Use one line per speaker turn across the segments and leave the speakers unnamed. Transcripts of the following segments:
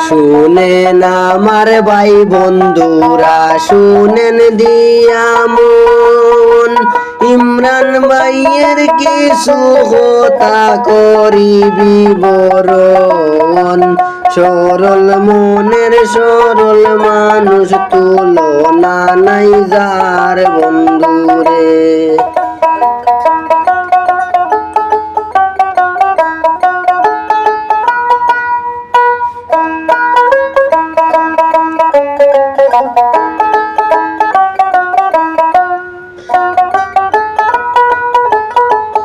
শুনেন আমার ভাই বন্ধুরা, শুনেন দিয়া মন, ইমরান ভাইয়ের কিছু কথা করি বিবরণ। সরল মনের সরল মানুষ, তুলনা নাই যার বন্ধুরে।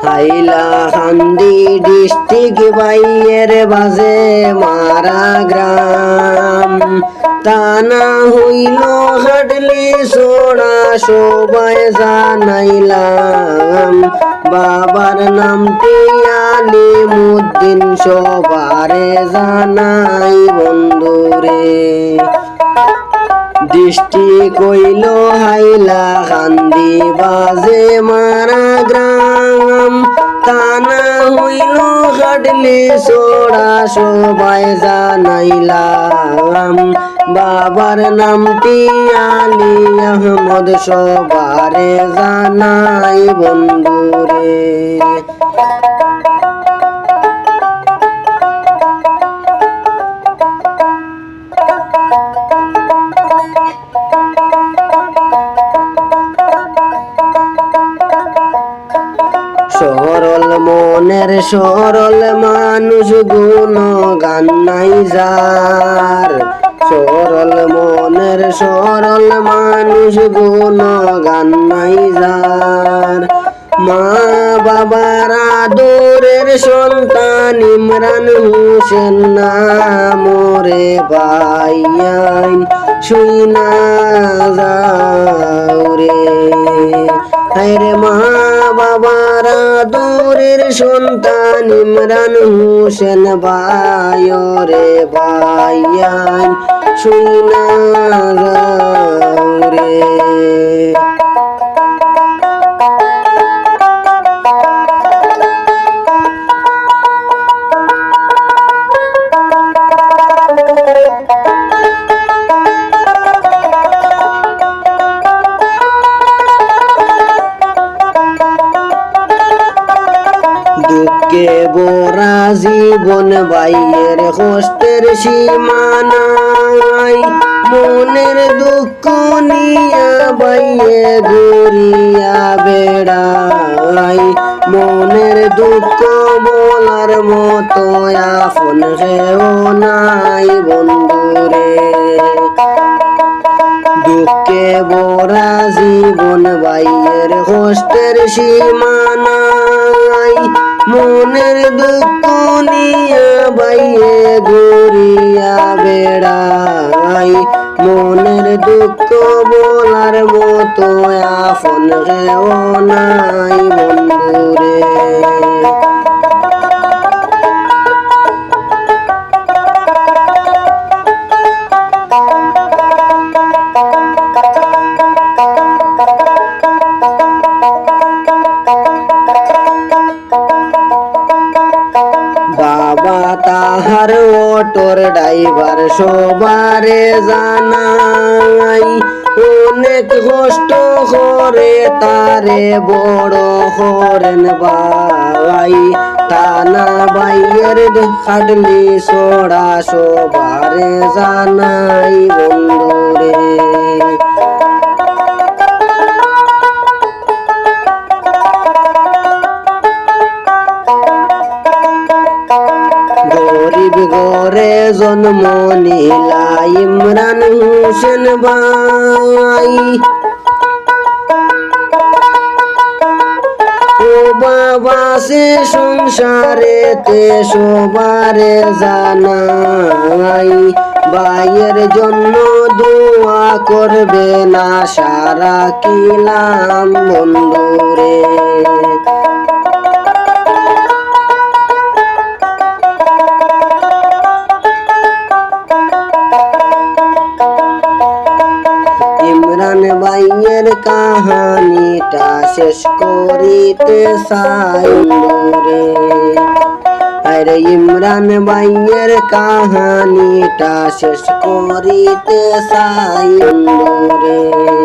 হাইলাকান্দি ডিস্ট্রিক্ট বাইয়ের বাজে মারা গ্রাম, তা না হইল হাটলি সোড়া সবাই জানাইলাম। বাবার নামটি আলিমুদ্দিন, সবারে জানাই বন্ধুরে। ডিস্ট্রিক্ট হইল হাইলাকান্দি, বাজে মারা গ্রাম, তানা হইল হাটলি সোড়া সবাই জানাইলাম। বাবার নামটি আলী আহমদ, সবারে জানাই বন্ধুরে। সরল মনের সরল মানুষ, গুণগান নাই যার। সরল মনের সরল মানুষ, গুণগান নাই যার। মা বাবার আদরের সন্তান ইমরান হোসেন নামরে ভাইয়ান, শুইনা যাও রে। হায়রে মা বাবার আদরের সন্তান ইমরান হোসেন ভাইরে ভাইয়ান, শুইনা যাও রে। দুঃখে বোরা জীবন বাইয়ের কষ্টের সীমা নাই, মনের দুঃখ নিয়া বাইয়ে ঘুরিয়া বেড়াই। মনের দুঃখ বলার মতো আপন কেউ নাই বন্ধুরে। দুঃখে বোরা জীবন বাইয়ের কষ্টের সীমা নাই, মনের দুঃখ নিয়া বাইয়ে ঘুরিয়া বেড়াই। মনের দুঃখ বলার মতো আপন কেউ নাই বন্ধুরে। বাবা তাহার অটোর ড্রাইভার, সবারে জানাই। অনেক কষ্ট করে তারে বড় করেন ভাই, তানা বাইয়ের খাটলি সোড়া সবারে জানাই বন্ধুরে। গরিব ঘরে জন্ম নিলা ইমরান হোসেন ভাই, ও বাবা সে সংসারেতে সবারে জানাই। ভাইয়ের জন্য দোয়া করবে না সারা কিলাম বন্ধুরে। ইমরান ভাইয়ের কাহানিটা শেষ করিতে চাই রে। আরে ইমরান ভাইয়ের কাহানিটা শেষ করিতে চাই বন্ধুরে।